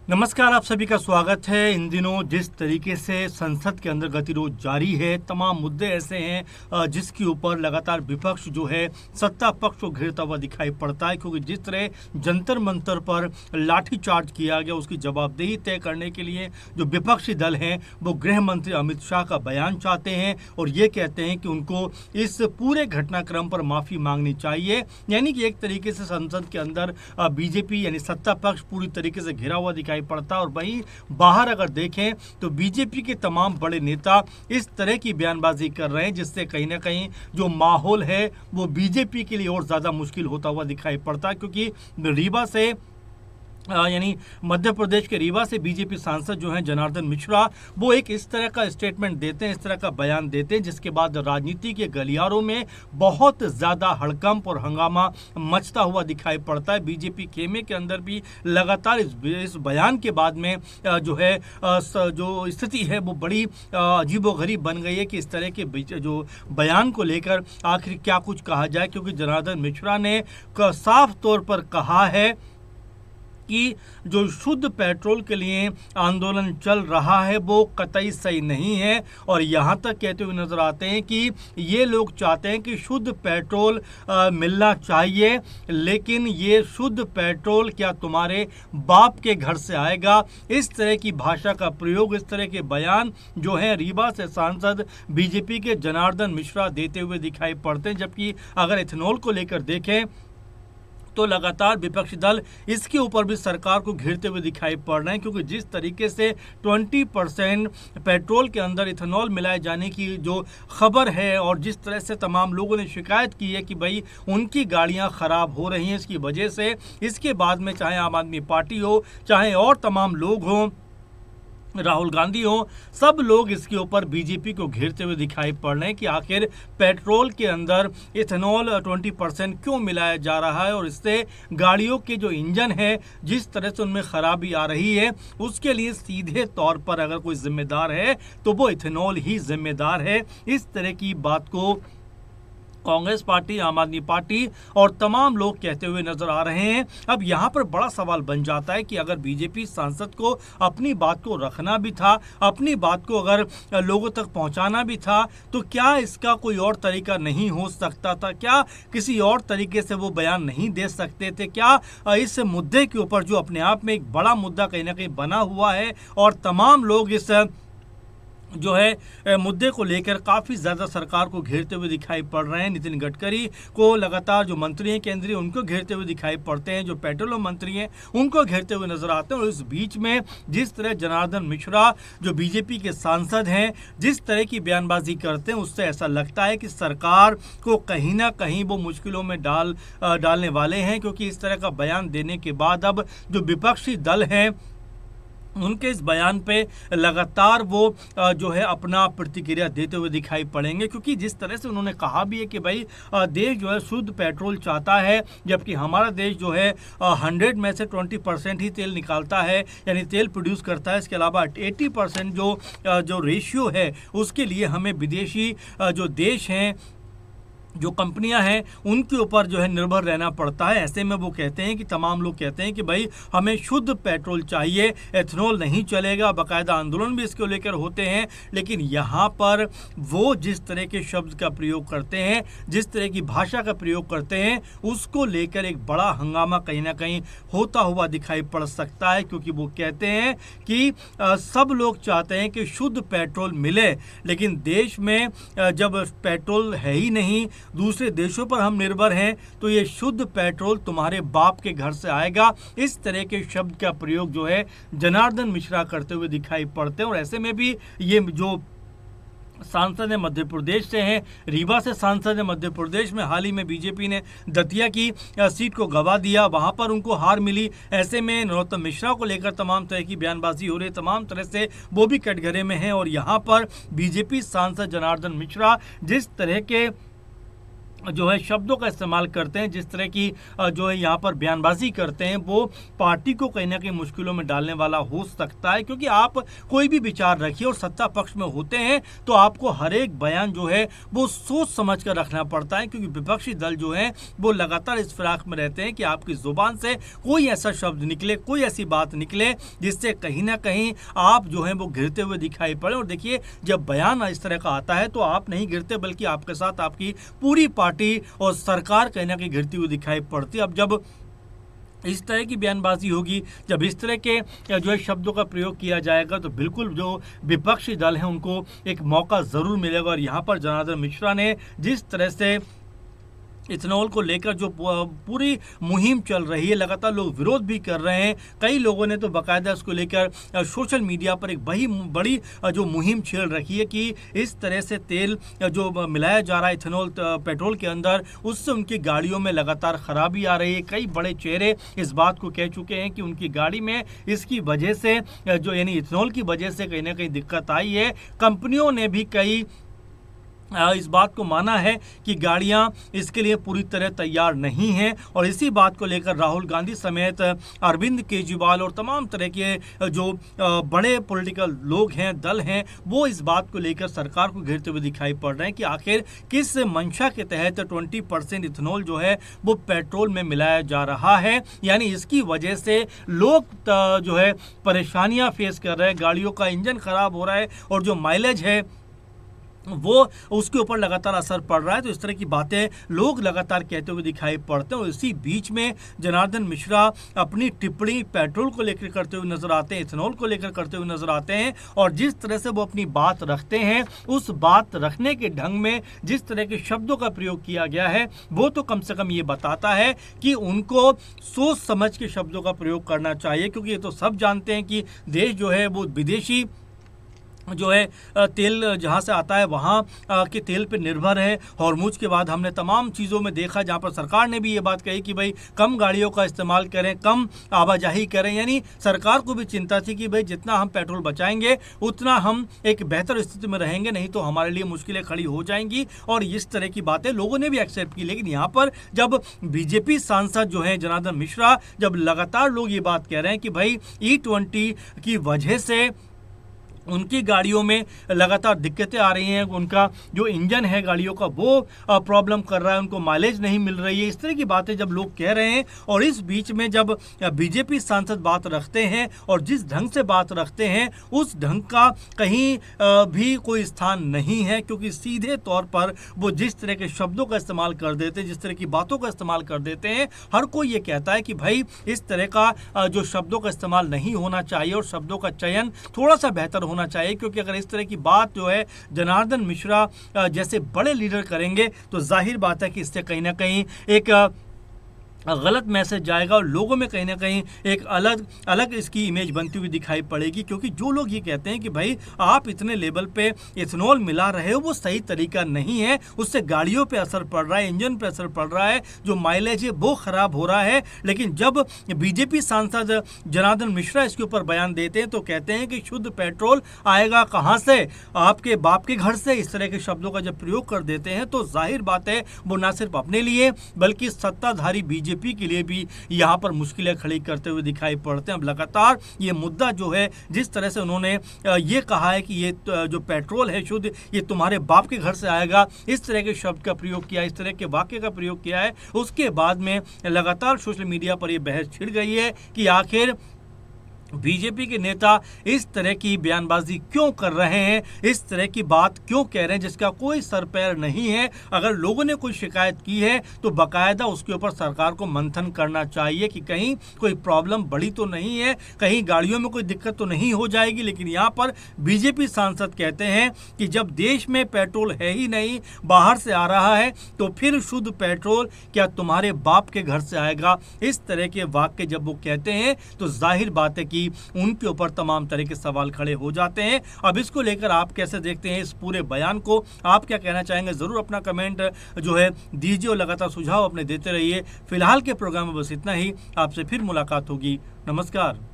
नमस्कार, आप सभी का स्वागत है। इन दिनों जिस तरीके से संसद के अंदर गतिरोध जारी है, तमाम मुद्दे ऐसे हैं जिसके ऊपर लगातार विपक्ष जो है सत्ता पक्ष को घेरता हुआ दिखाई पड़ता है, क्योंकि जिस तरह जंतर मंतर पर लाठीचार्ज किया गया उसकी जवाबदेही तय करने के लिए जो विपक्षी दल हैं वो गृह मंत्री अमित शाह का बयान चाहते हैं और ये कहते हैं कि उनको इस पूरे घटनाक्रम पर माफ़ी मांगनी चाहिए। यानी कि एक तरीके से संसद के अंदर बीजेपी यानी सत्ता पक्ष पूरी तरीके से घिरा हुआ दिखाई पड़ता है और वहीं बाहर अगर देखें तो बीजेपी के तमाम बड़े नेता इस तरह की बयानबाजी कर रहे हैं जिससे कहीं ना कहीं जो माहौल है वो बीजेपी के लिए और ज़्यादा मुश्किल होता हुआ दिखाई पड़ता है, क्योंकि रीवा से यानी मध्य प्रदेश के रीवा से बीजेपी सांसद जो हैं जनार्दन मिश्रा, वो एक इस तरह का स्टेटमेंट देते हैं, इस तरह का बयान देते हैं जिसके बाद राजनीति के गलियारों में बहुत ज़्यादा हड़कंप और हंगामा मचता हुआ दिखाई पड़ता है। बीजेपी खेमे के अंदर भी लगातार इस बयान के बाद में जो है जो स्थिति है वो बड़ी अजीबोगरीब बन गई है कि इस तरह के जो बयान को लेकर आखिर क्या कुछ कहा जाए, क्योंकि जनार्दन मिश्रा ने साफ तौर पर कहा है कि जो शुद्ध पेट्रोल के लिए आंदोलन चल रहा है वो कतई सही नहीं है और यहाँ तक कहते हुए नजर आते हैं कि ये लोग चाहते हैं कि शुद्ध पेट्रोल मिलना चाहिए, लेकिन ये शुद्ध पेट्रोल क्या तुम्हारे बाप के घर से आएगा। इस तरह की भाषा का प्रयोग, इस तरह के बयान जो है रीवा से सांसद बीजेपी के जनार्दन मिश्रा देते हुए दिखाई पड़ते हैं। जबकि अगर इथेनॉल को लेकर देखें तो लगातार विपक्षी दल इसके ऊपर भी सरकार को घेरते हुए दिखाई पड़ रहे हैं, क्योंकि जिस तरीके से 20% पेट्रोल के अंदर इथेनॉल मिलाए जाने की जो खबर है और जिस तरह से तमाम लोगों ने शिकायत की है कि भाई उनकी गाड़ियां खराब हो रही हैं इसकी वजह से, इसके बाद में चाहे आम आदमी पार्टी हो, चाहे और तमाम लोग हों, राहुल गांधी हो, सब लोग इसके ऊपर बीजेपी को घेरते हुए दिखाई पड़ रहे हैं कि आखिर पेट्रोल के अंदर इथेनॉल 20% क्यों मिलाया जा रहा है और इससे गाड़ियों के जो इंजन है जिस तरह से उनमें खराबी आ रही है उसके लिए सीधे तौर पर अगर कोई जिम्मेदार है तो वो इथेनॉल ही जिम्मेदार है। इस तरह की बात को कांग्रेस पार्टी, आम आदमी पार्टी और तमाम लोग कहते हुए नजर आ रहे हैं। अब यहाँ पर बड़ा सवाल बन जाता है कि अगर बीजेपी सांसद को अपनी बात को रखना भी था, अपनी बात को अगर लोगों तक पहुँचाना भी था, तो क्या इसका कोई और तरीका नहीं हो सकता था? क्या किसी और तरीके से वो बयान नहीं दे सकते थे? क्या इस मुद्दे के ऊपर जो अपने आप में एक बड़ा मुद्दा कहीं ना कहीं बना हुआ है और तमाम लोग इस जो है मुद्दे को लेकर काफ़ी ज़्यादा सरकार को घेरते हुए दिखाई पड़ रहे हैं। नितिन गडकरी को लगातार जो मंत्री हैं केंद्रीय उनको घेरते हुए दिखाई पड़ते हैं, जो पेट्रोलियम मंत्री हैं उनको घेरते हुए नजर आते हैं। और इस बीच में जिस तरह जनार्दन मिश्रा जो बीजेपी के सांसद हैं जिस तरह की बयानबाजी करते हैं उससे ऐसा लगता है कि सरकार को कहीं ना कहीं वो मुश्किलों में डालने वाले हैं, क्योंकि इस तरह का बयान देने के बाद अब जो विपक्षी दल हैं उनके इस बयान पे लगातार वो जो है अपना प्रतिक्रिया देते हुए दिखाई पड़ेंगे, क्योंकि जिस तरह से उन्होंने कहा भी है कि भाई देश जो है शुद्ध पेट्रोल चाहता है, जबकि हमारा देश जो है 100 में से 20% ही तेल निकालता है, यानी तेल प्रोड्यूस करता है। इसके अलावा 80% जो रेशियो है उसके लिए हमें विदेशी जो देश हैं, जो कंपनियां हैं उनके ऊपर जो है निर्भर रहना पड़ता है। ऐसे में वो कहते हैं कि तमाम लोग कहते हैं कि भाई हमें शुद्ध पेट्रोल चाहिए, एथेनॉल नहीं चलेगा। बाकायदा आंदोलन भी इसको लेकर होते हैं, लेकिन यहाँ पर वो जिस तरह के शब्द का प्रयोग करते हैं, जिस तरह की भाषा का प्रयोग करते हैं, उसको लेकर एक बड़ा हंगामा कहीं ना कहीं होता हुआ दिखाई पड़ सकता है, क्योंकि वो कहते हैं कि सब लोग चाहते हैं कि शुद्ध पेट्रोल मिले, लेकिन देश में जब पेट्रोल है ही नहीं, दूसरे देशों पर हम निर्भर हैं, तो ये शुद्ध पेट्रोल तुम्हारे बाप के घर से आएगा। इस तरह के शब्द का प्रयोग जो है जनार्दन मिश्रा करते हुए दिखाई पड़ते हैं। और ऐसे में भी ये जो सांसद है मध्य प्रदेश से हैं, रीवा से सांसद है मध्य प्रदेश में, हाल ही में बीजेपी ने दतिया की सीट को गवा दिया, वहां पर उनको हार मिली। ऐसे में नरोत्तम मिश्रा को लेकर तमाम तरह की बयानबाजी हो रही है, तमाम तरह से वो भी कटघरे में हैं। और यहाँ पर बीजेपी सांसद जनार्दन मिश्रा जिस तरह के जो है शब्दों का इस्तेमाल करते हैं, जिस तरह की जो है यहाँ पर बयानबाजी करते हैं, वो पार्टी को कहीं ना कहीं मुश्किलों में डालने वाला हो सकता है। क्योंकि आप कोई भी विचार रखिए और सत्ता पक्ष में होते हैं तो आपको हर एक बयान जो है वो सोच समझ कर रखना पड़ता है, क्योंकि विपक्षी दल जो है वो लगातार इस फिराक में रहते हैं कि आपकी जुबान से कोई ऐसा शब्द निकले, कोई ऐसी बात निकले जिससे कहीं ना कहीं आप जो है वो घिरते हुए दिखाई पड़े। और देखिए, जब बयान इस तरह का आता है तो आप नहीं घिरते, बल्कि आपके साथ आपकी पूरी पार्टी और सरकार कहीं ना कहीं घिरती हुई दिखाई पड़ती है। अब जब इस तरह की बयानबाजी होगी, जब इस तरह के जो है शब्दों का प्रयोग किया जाएगा, तो बिल्कुल जो विपक्षी दल है उनको एक मौका ज़रूर मिलेगा। और यहाँ पर जनार्दन मिश्रा ने जिस तरह से इथेनॉल को लेकर जो पूरी मुहिम चल रही है, लगातार लोग विरोध भी कर रहे हैं, कई लोगों ने तो बाकायदा इसको लेकर सोशल मीडिया पर एक बड़ी जो मुहिम छेड़ रखी है कि इस तरह से तेल जो मिलाया जा रहा है इथेनॉल पेट्रोल के अंदर, उससे उनकी गाड़ियों में लगातार खराबी आ रही है। कई बड़े चेहरे इस बात को कह चुके हैं कि उनकी गाड़ी में इसकी वजह से जो यानी इथेनॉल की वजह से कहीं ना कहीं दिक्कत आई है। कंपनियों ने भी कई इस बात को माना है कि गाड़ियां इसके लिए पूरी तरह तैयार नहीं हैं। और इसी बात को लेकर राहुल गांधी समेत अरविंद केजरीवाल और तमाम तरह के जो बड़े पॉलिटिकल लोग हैं, दल हैं, वो इस बात को लेकर सरकार को घेरते हुए दिखाई पड़ रहे हैं कि आखिर किस मंशा के तहत 20% इथेनॉल जो है वो पेट्रोल में मिलाया जा रहा है। यानी इसकी वजह से लोग जो है परेशानियां फेस कर रहे हैं, गाड़ियों का इंजन खराब हो रहा है और जो माइलेज है वो उसके ऊपर लगातार असर पड़ रहा है। तो इस तरह की बातें लोग लगातार कहते हुए दिखाई पड़ते हैं। और इसी बीच में जनार्दन मिश्रा अपनी टिप्पणी पेट्रोल को लेकर करते हुए नजर आते हैं, इथेनॉल को लेकर करते हुए नजर आते हैं। और जिस तरह से वो अपनी बात रखते हैं, उस बात रखने के ढंग में जिस तरह के शब्दों का प्रयोग किया गया है, वो तो कम से कम ये बताता है कि उनको सोच समझ के शब्दों का प्रयोग करना चाहिए। क्योंकि ये तो सब जानते हैं कि देश जो है वो विदेशी जो है तेल जहाँ से आता है वहाँ के तेल पे निर्भर है। हॉर्मुज के बाद हमने तमाम चीज़ों में देखा जहाँ पर सरकार ने भी ये बात कही कि भाई कम गाड़ियों का इस्तेमाल करें, कम आवाजाही करें। यानी सरकार को भी चिंता थी कि भाई जितना हम पेट्रोल बचाएंगे उतना हम एक बेहतर स्थिति में रहेंगे, नहीं तो हमारे लिए मुश्किलें खड़ी हो जाएंगी। और इस तरह की बातें लोगों ने भी एक्सेप्ट की। लेकिन यहाँ पर जब बीजेपी सांसद जो है जनार्दन मिश्रा, जब लगातार लोग ये बात कह रहे हैं कि भाई E20 की वजह से उनकी गाड़ियों में लगातार दिक्कतें आ रही हैं, उनका जो इंजन है गाड़ियों का वो प्रॉब्लम कर रहा है, उनको माइलेज नहीं मिल रही है, इस तरह की बातें जब लोग कह रहे हैं और इस बीच में जब बीजेपी सांसद बात रखते हैं और जिस ढंग से बात रखते हैं उस ढंग का कहीं भी कोई स्थान नहीं है। क्योंकि सीधे तौर पर वो जिस तरह के शब्दों का इस्तेमाल कर देते हैं, जिस तरह की बातों का इस्तेमाल कर देते हैं, हर कोई ये कहता है कि भाई इस तरह का जो शब्दों का इस्तेमाल नहीं होना चाहिए और शब्दों का चयन थोड़ा सा बेहतर होना चाहिए। क्योंकि अगर इस तरह की बात जो है जनार्दन मिश्रा जैसे बड़े लीडर करेंगे तो जाहिर बात है कि इससे कहीं ना कहीं एक गलत मैसेज जाएगा और लोगों में कहीं ना कहीं एक अलग इसकी इमेज बनती हुई दिखाई पड़ेगी। क्योंकि जो लोग ये कहते हैं कि भाई आप इतने लेवल पे इथेनॉल मिला रहे हो, वो सही तरीका नहीं है, उससे गाड़ियों पे असर पड़ रहा है, इंजन पे असर पड़ रहा है, जो माइलेज है वो खराब हो रहा है। लेकिन जब बीजेपी सांसद जनार्दन मिश्रा इसके ऊपर बयान देते हैं तो कहते हैं कि शुद्ध पेट्रोल आएगा कहाँ से, आपके बाप के घर से, इस तरह के शब्दों का जब प्रयोग कर देते हैं तो जाहिर बात है वो ना सिर्फ अपने लिए बल्कि सत्ताधारी बीजेपी के लिए भी यहाँ पर मुश्किलें खड़ी करते हुए दिखाई पड़ते हैं। अब लगातार ये मुद्दा जो है, जिस तरह से उन्होंने ये कहा है कि ये जो पेट्रोल है शुद्ध, ये तुम्हारे बाप के घर से आएगा, इस तरह के शब्द का प्रयोग किया, इस तरह के वाक्य का प्रयोग किया है, उसके बाद में लगातार सोशल मीडिया पर यह बहस छिड़ गई है कि आखिर बीजेपी के नेता इस तरह की बयानबाजी क्यों कर रहे हैं, इस तरह की बात क्यों कह रहे हैं जिसका कोई सर पैर नहीं है। अगर लोगों ने कोई शिकायत की है तो बाकायदा उसके ऊपर सरकार को मंथन करना चाहिए कि कहीं कोई प्रॉब्लम बड़ी तो नहीं है, कहीं गाड़ियों में कोई दिक्कत तो नहीं हो जाएगी। लेकिन यहाँ पर बीजेपी सांसद कहते हैं कि जब देश में पेट्रोल है ही नहीं, बाहर से आ रहा है, तो फिर शुद्ध पेट्रोल क्या तुम्हारे बाप के घर से आएगा। इस तरह के वाक्य जब वो कहते हैं तो जाहिर बात है कि उनके ऊपर तमाम तरह के सवाल खड़े हो जाते हैं। अब इसको लेकर आप कैसे देखते हैं इस पूरे बयान को, आप क्या कहना चाहेंगे, जरूर अपना कमेंट जो है दीजिए और लगातार सुझाव अपने देते रहिए। फिलहाल के प्रोग्राम में बस इतना ही, आपसे फिर मुलाकात होगी। नमस्कार।